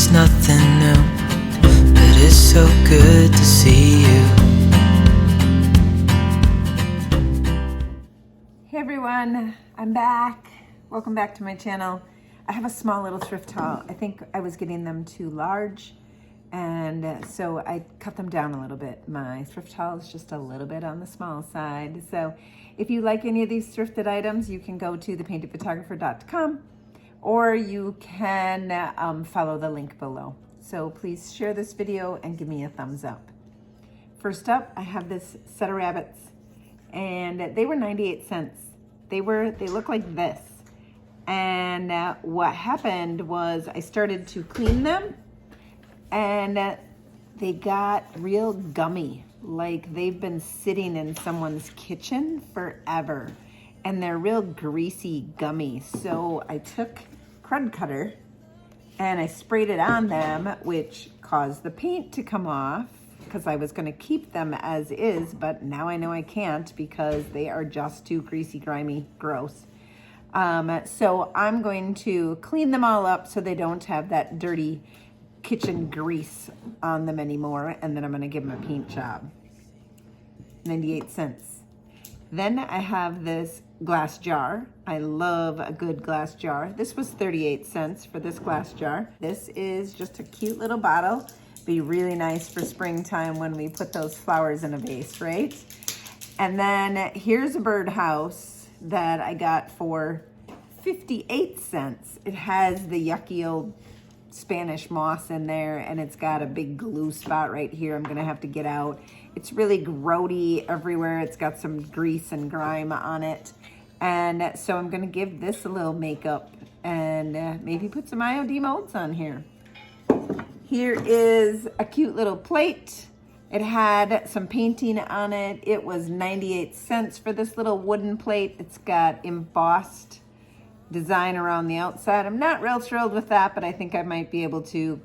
it's nothing new, but it's so good to see you. Hey everyone, I'm back. Welcome back to my channel. I have a small little thrift haul. I think I was getting them too large, and so I cut them down a little bit. My thrift haul is just a little bit on the small side. So if you like any of these thrifted items, you can go to thepaintedphotographer.com, or you can follow the link below. So please share this video and give me a thumbs up. First up, I have this set of rabbits, and they were 98 cents. They look like this. And what happened was I started to clean them, and they got real gummy, like they've been sitting in someone's kitchen forever, and they're real greasy gummy. So I took crud cutter and I sprayed it on them, which caused the paint to come off, because I was going to keep them as is, but now I know I can't because they are just too greasy, grimy, gross. So I'm going to clean them all up so they don't have that dirty kitchen grease on them anymore, and then I'm going to give them a paint job. 98 cents. Then I have this glass jar. I love a good glass jar. This was 38 cents for this glass jar. This is just a cute little bottle. Be really nice for springtime when we put those flowers in a vase, right? And then here's a birdhouse that I got for 58 cents. It has the yucky old Spanish moss in there, and it's got a big glue spot right here I'm gonna have to get out. It's really grody everywhere. It's got some grease and grime on it. And so I'm gonna give this a little makeup and maybe put some IOD molds on here. Here is a cute little plate. It had some painting on it. It was 98 cents for this little wooden plate. It's got embossed design around the outside. I'm not real thrilled with that, but I think I might be able to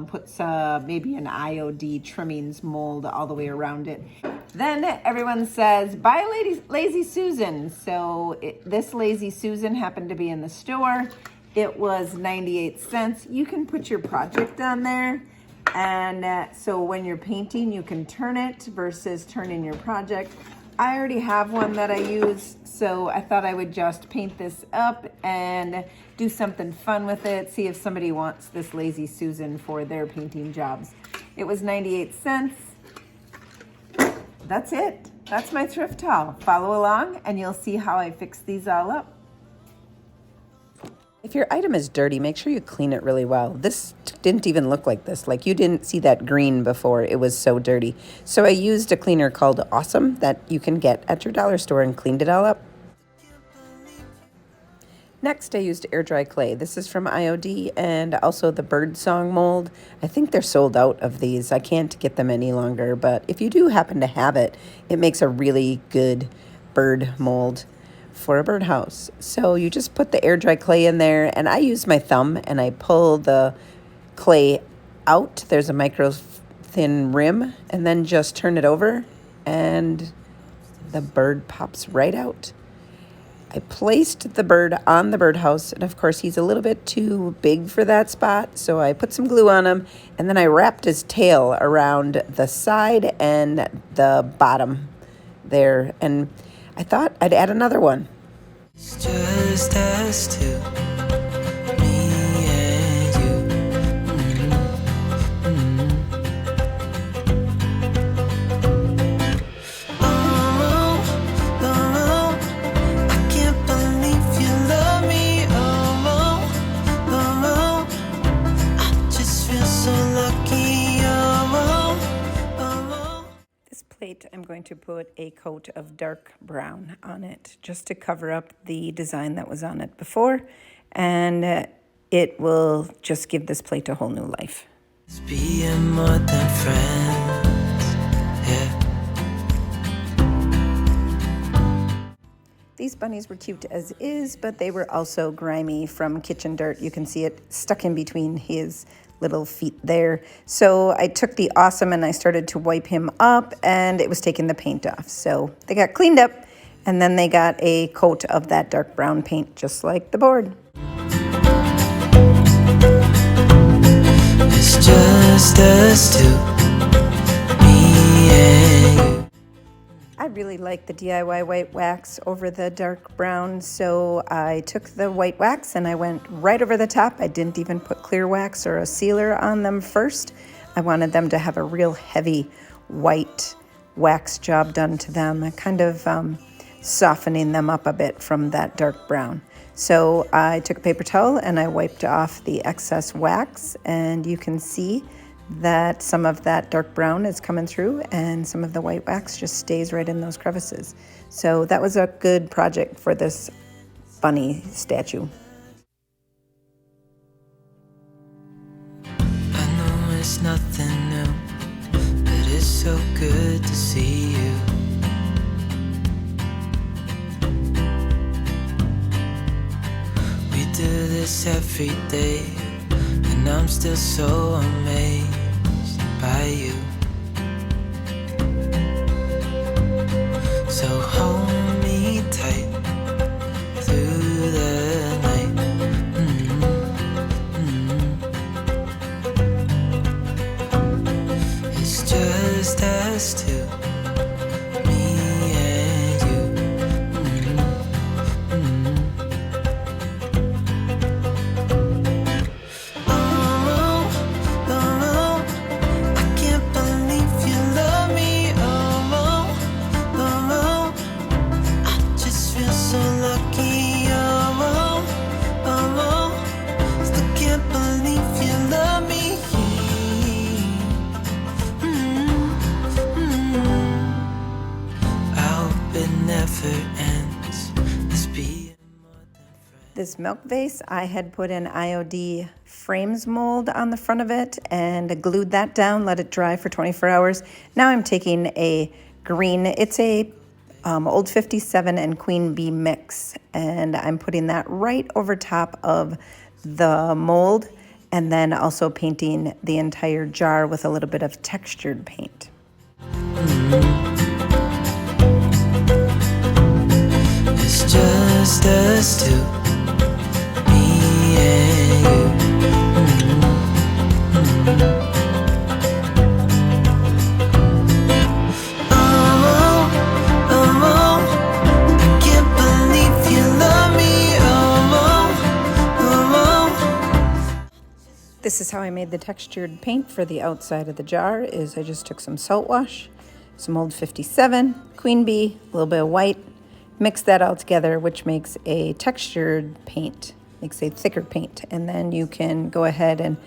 put some, maybe an IOD trimmings mold all the way around it. Then everyone says, buy Lazy Susan. So this Lazy Susan happened to be in the store. It was 98 cents. You can put your project on there. And so when you're painting, you can turn it versus turning your project. I already have one that I use, so I thought I would just paint this up and do something fun with it, see if somebody wants this Lazy Susan for their painting jobs. It was 98 cents. That's it. That's my thrift haul. Follow along and you'll see how I fix these all up. If your item is dirty, make sure you clean it really well. This didn't even look like this. Like, you didn't see that green before. It was so dirty. So I used a cleaner called Awesome that you can get at your dollar store and cleaned it all up. Next, I used air dry clay. This is from IOD and also the bird song mold. I think they're sold out of these. I can't get them any longer, but if you do happen to have it, it makes a really good bird mold for a birdhouse. So you just put the air dry clay in there, and I use my thumb and I pull the clay out. There's a micro thin rim, and then just turn it over and the bird pops right out. I placed the bird on the birdhouse, and of course he's a little bit too big for that spot, so I put some glue on him, and then I wrapped his tail around the side and the bottom there, and I thought I'd add another one. It's just us two, me and you. Oh, I can't believe you love me. Oh, I just feel so lucky. This plate, I'm going to put a coat of dark brown on it just to cover up the design that was on it before, and it will just give this plate a whole new life. It's being more than friends, yeah. These bunnies were cute as is, but they were also grimy from kitchen dirt. You can see it stuck in between his little feet there. So I took the Awesome and I started to wipe him up, and it was taking the paint off. So they got cleaned up, and then they got a coat of that dark brown paint, just like the board. just us two, me and you. I really like the DIY white wax over the dark brown, so I took the white wax and I went right over the top. I didn't even put clear wax or a sealer on them first. I wanted them to have a real heavy white wax job done to them, kind of softening them up a bit from that dark brown. So I took a paper towel and I wiped off the excess wax, and you can see that some of that dark brown is coming through and some of the white wax just stays right in those crevices. So that was a good project for this bunny statue. I know it's nothing new, but it's so good to see you. We do this every day, and I'm still so amazed by you. So hold me tight through the night. It's just us two, me and you. I can't believe you love me. I just feel so lucky. Still can't believe you love me. I hope it never ends. Let's be more than friends. This milk vase, I had put an IOD frames mold on the front of it and glued that down, let it dry for 24 hours. Now I'm taking a green, it's a Old 57 and Queen Bee mix, and I'm putting that right over top of the mold, and then also painting the entire jar with a little bit of textured paint. It's just us two, me and you. I can't believe you love me. This is how I made the textured paint for the outside of the jar. Is I just took some salt wash, some Old 57, Queen Bee, a little bit of white, mix that all together, which makes a textured paint, makes a thicker paint. And then you can go ahead and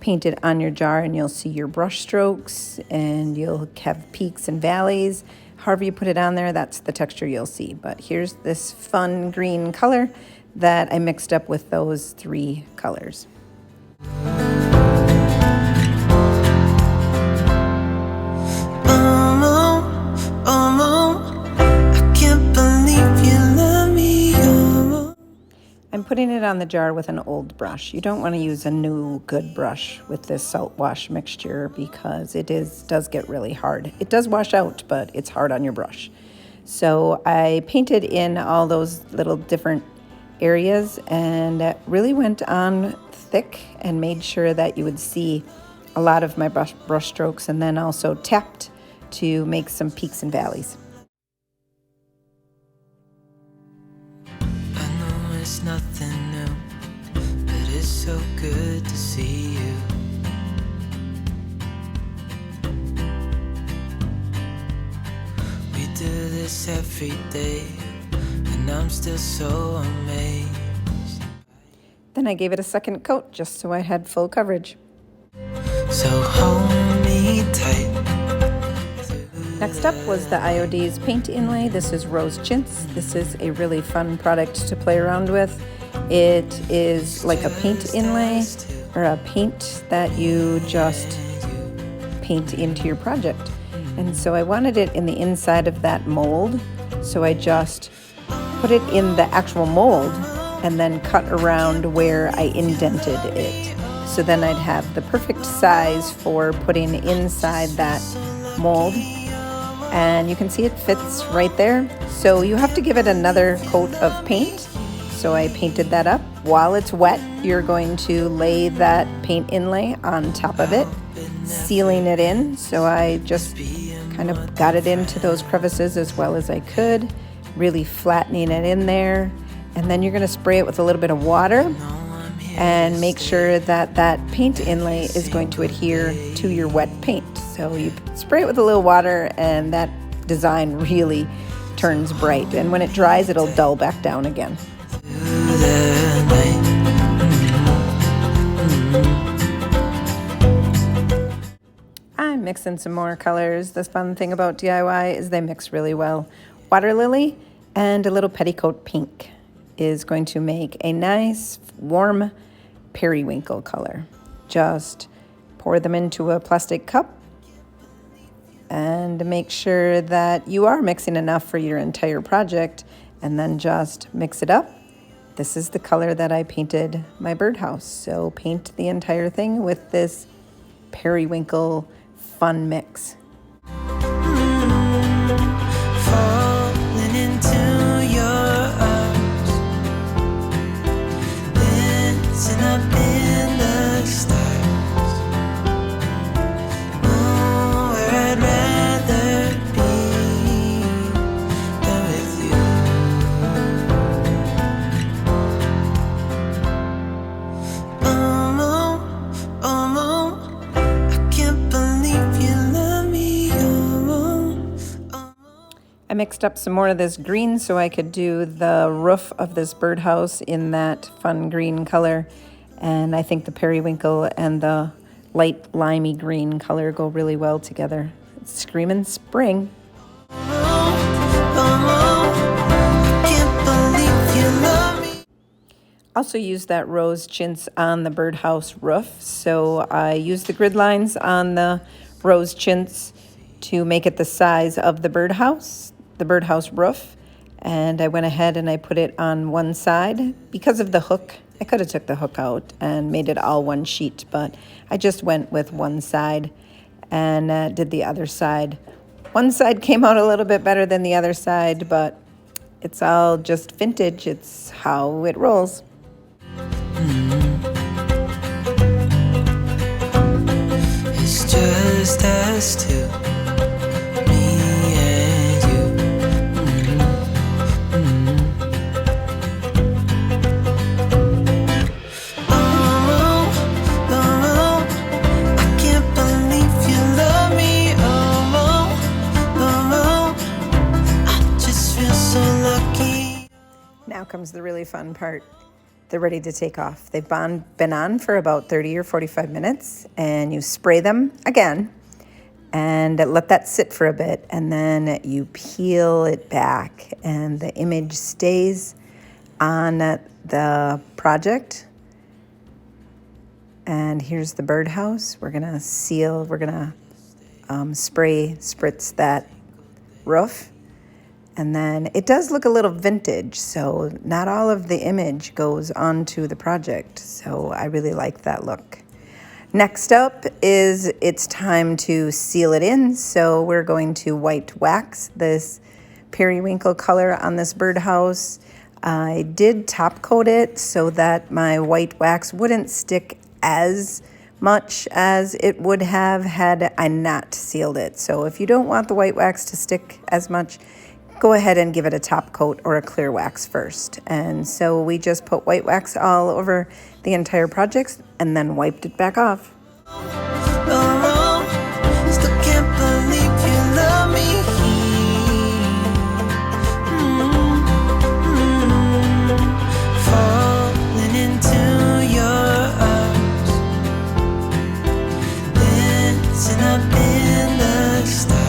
paint it on your jar, and you'll see your brush strokes, and you'll have peaks and valleys. However you put it on there, that's the texture you'll see. But here's this fun green color that I mixed up with those three colors. I can't believe you love me. I'm putting it on the jar with an old brush. You don't want to use a new good brush with this salt wash mixture because it does get really hard. It does wash out, but it's hard on your brush. So I painted in all those little different areas and really went on thick and made sure that you would see a lot of my brush strokes, and then also tapped to make some peaks and valleys. I know it's nothing new, but it's so good to see you. We do this every day, and I'm still so amazed. Then I gave it a second coat just so I had full coverage. So hold me tight. Next up was the IOD's paint inlay. This is Rose Chintz. This is a really fun product to play around with. It is like a paint inlay, or a paint that you just paint into your project. And so I wanted it in the inside of that mold, so I just put it in the actual mold and then cut around where I indented it. So then I'd have the perfect size for putting inside that mold. And you can see it fits right there. So you have to give it another coat of paint so I painted that up. While it's wet, you're going to lay that paint inlay on top of it, sealing it in. So I just kind of got it into those crevices as well as I could, really flattening it in there. And then you're going to spray it with a little bit of water and make sure that that paint inlay is going to adhere to your wet paint. So you spray it with a little water and that design really turns bright. And when it dries, it'll dull back down again. I'm mixing some more colors. The fun thing about DIY is they mix really well. Water lily and a little petticoat pink is going to make a nice warm periwinkle color. Just pour them into a plastic cup and make sure that you are mixing enough for your entire project, and then just mix it up. This is the color that I painted my birdhouse. So paint the entire thing with this periwinkle fun mix. Falling into your arms, dancing up in the stars. Nowhere I'd rather be than with you. I can't believe you love me. I mixed up some more of this green so I could do the roof of this birdhouse in that fun green color. And I think the periwinkle and the light limey green color go really well together. It's screaming spring. Also used that rose chintz on the birdhouse roof. So I used the grid lines on the rose chintz to make it the size of the birdhouse roof. And I went ahead and I put it on one side. Because of the hook, I could have took the hook out and made it all one sheet, but I just went with one side and did the other side. One side came out a little bit better than the other side, but it's all just vintage. It's how it rolls. It's just us two, me and you. I can't believe you love me. I just feel so lucky. Now comes the really fun part. They're ready to take off. They've been on for about 30 or 45 minutes, and you spray them again and let that sit for a bit, and then you peel it back and the image stays on the project. And here's the birdhouse. We're gonna seal, we're gonna spritz that roof. And then it does look a little vintage, so not all of the image goes onto the project. So I really like that look. Next up is it's time to seal it in. So we're going to white wax this periwinkle color on this birdhouse. I did top coat it so that my white wax wouldn't stick as much as it would have had I not sealed it. So if you don't want the white wax to stick as much, go ahead and give it a top coat or a clear wax first. And so we just put white wax all over the entire project and then wiped it back off. Still can't believe you love me. Falling into your arms, dancing up in the stars.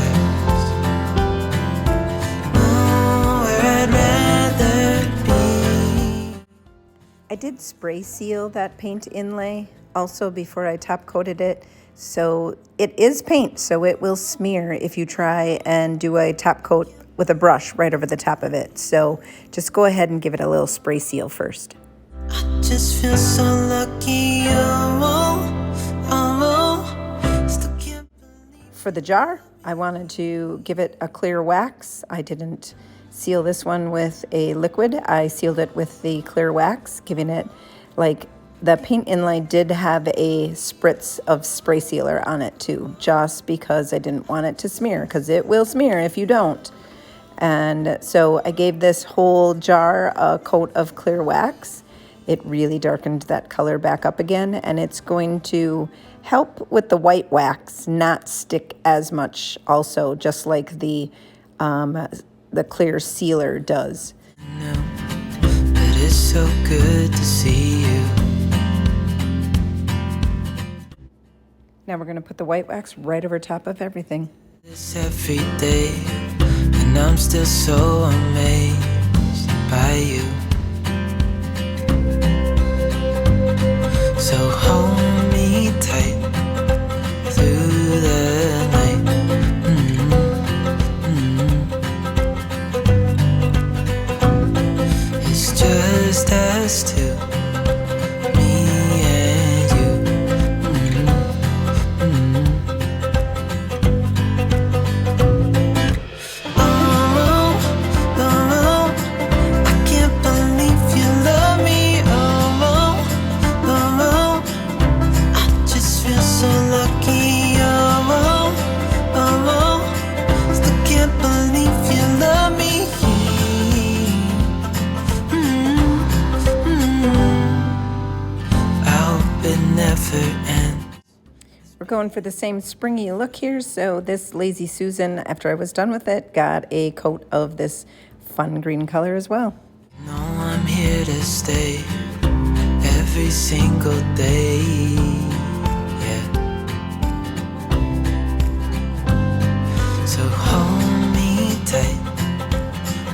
I did spray seal that paint inlay also before I top coated it. So it is paint, so it will smear if you try and do a top coat with a brush right over the top of it. So just go ahead and give it a little spray seal first. I just feel so lucky. Still can't believe. For the jar, I wanted to give it a clear wax. I didn't seal this one with a liquid. I sealed it with the clear wax, giving it like, the paint inlay did have a spritz of spray sealer on it too, just because I didn't want it to smear, because it will smear if you don't. And so I gave this whole jar a coat of clear wax. It really darkened that color back up again, and it's going to help with the white wax not stick as much also, just like the clear sealer does. No, but it's so good to see you. Now we're going to put the white wax right over top of everything. It's every day, and I'm still so amazed by you. So hold me tight through the night. It's just us two, me and you. We're going for the same springy look here, so this Lazy Susan, after I was done with it, got a coat of this fun green color as well. No, I'm here to stay every single day, yeah. So hold me tight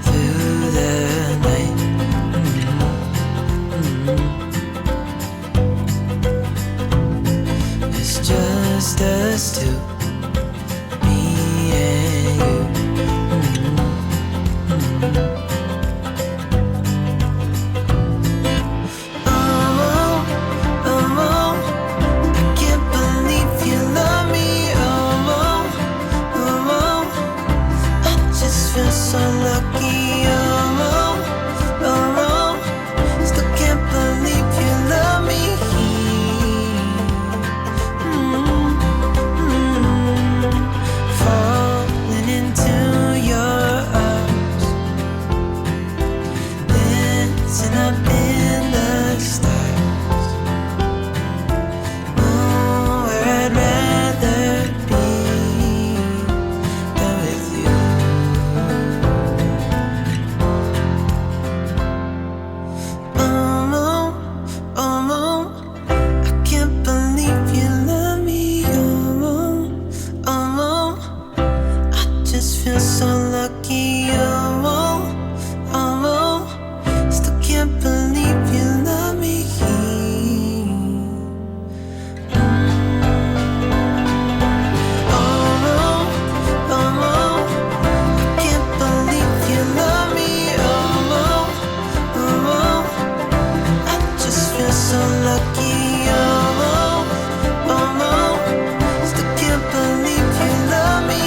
through the night. It's just us two, me and you. So lucky, still can't believe you love me. Falling into your arms, dancing up in the stars. Oh, where I'd rather be than with you. So lucky, still can't believe you love me. Can't believe you love me. I just feel so lucky. Still can't believe you love me.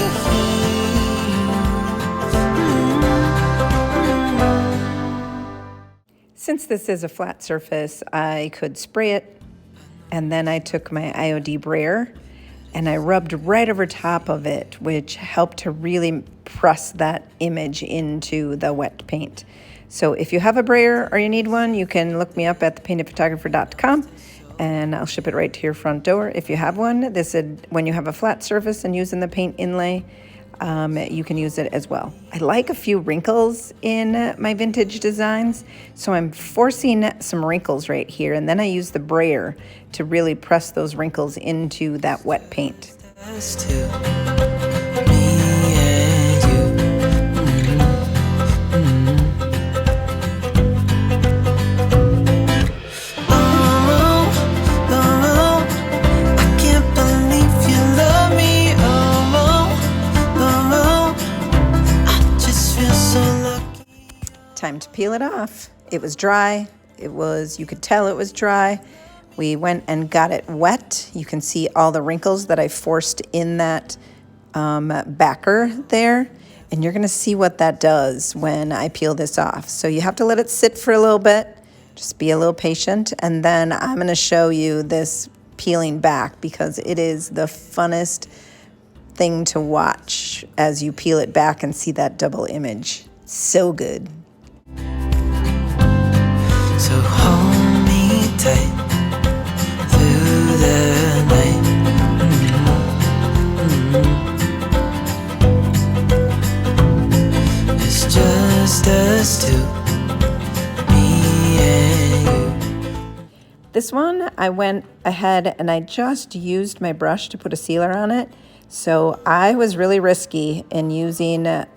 Since this is a flat surface, I could spray it, and then I took my IOD brayer and I rubbed right over top of it, which helped to really press that image into the wet paint. So if you have a brayer or you need one, you can look me up at thepaintedphotographer.com and I'll ship it right to your front door. If you have one, this is when you have a flat surface and using the paint inlay, you can use it as well. I like a few wrinkles in my vintage designs, so I'm forcing some wrinkles right here, and then I use the brayer to really press those wrinkles into that wet paint. Time to peel it off. It was dry. You could tell it was dry. We went and got it wet. You can see all the wrinkles that I forced in that backer there. And you're gonna see what that does when I peel this off. So you have to let it sit for a little bit. Just be a little patient. And then I'm gonna show you this peeling back because it is the funnest thing to watch as you peel it back and see that double image. So good. So hold me tight through the night. It's just us two, me and you. This one, I went ahead and I just used my brush to put a sealer on it. So I was really risky in using a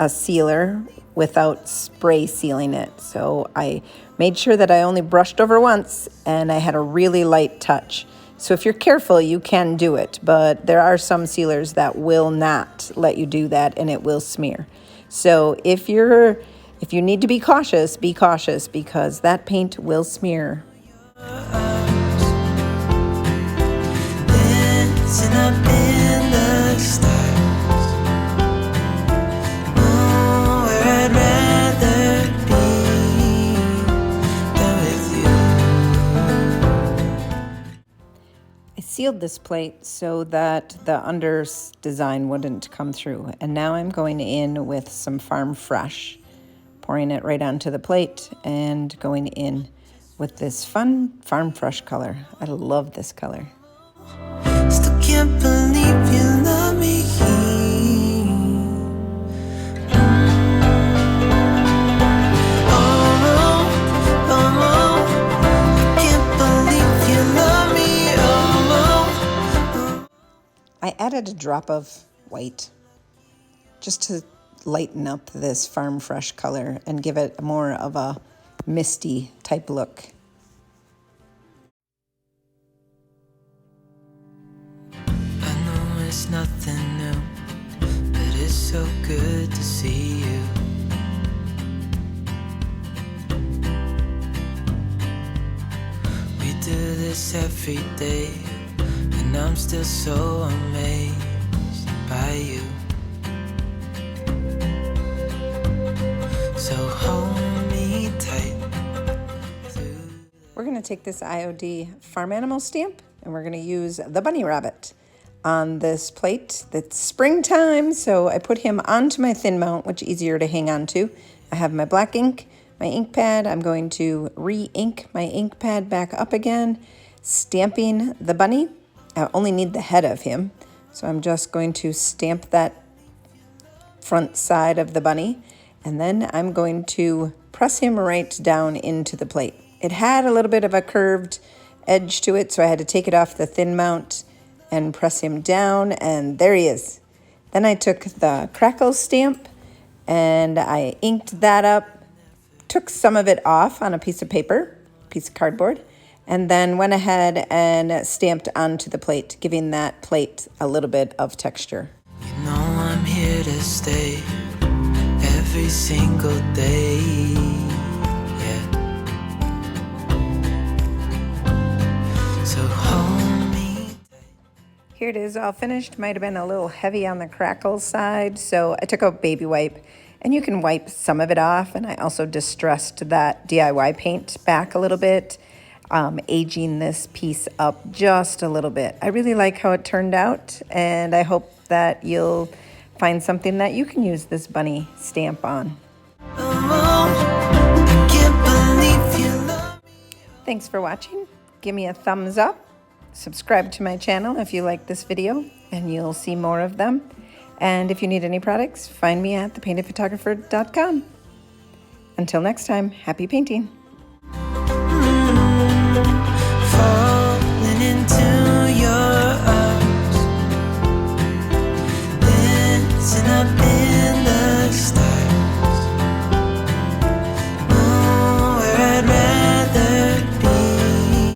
sealer without spray sealing it. So I made sure that I only brushed over once and I had a really light touch. So if you're careful, you can do it, but there are some sealers that will not let you do that and it will smear. So if you need to be cautious because that paint will smear. Dancing up in the stars. Oh, where I'd rather be than with you. I sealed this plate so that the under design wouldn't come through. And now I'm going in with some Farm Fresh, pouring it right onto the plate and going in with this fun Farm Fresh color. I love this color. Still can't believe you love me. Can't believe you love me. I added a drop of white just to lighten up this Farm Fresh color and give it more of a misty type look. I know it's nothing new, but it's so good to see you. We do this every day, and I'm still so amazed by you. So hold me tight. We're gonna take this IOD farm animal stamp and we're gonna use the bunny rabbit on this plate. That's springtime, so I put him onto my thin mount, which is easier to hang on to. I have my black ink, my ink pad. I'm going to re-ink my ink pad back up again, stamping the bunny. I only need the head of him, so I'm just going to stamp that front side of the bunny, and then I'm going to press him right down into the plate. It had a little bit of a curved edge to it, so I had to take it off the thin mount and press him down, and there he is. Then I took the crackle stamp and I inked that up, took some of it off on a piece of paper, piece of cardboard, and then went ahead and stamped onto the plate, giving that plate a little bit of texture. You know I'm here to stay every single day. Yeah. So hold me. Here it is all finished. Might have been a little heavy on the crackle side, so I took a baby wipe, and you can wipe some of it off, and I also distressed that DIY paint back a little bit, aging this piece up just a little bit. I really like how it turned out, and I hope that you'll find something that you can use this bunny stamp on. I can't believe you love me. Thanks for watching. Give me a thumbs up. Subscribe to my channel if you like this video, and you'll see more of them. And if you need any products, find me at thepaintedphotographer.com. Until next time, happy painting.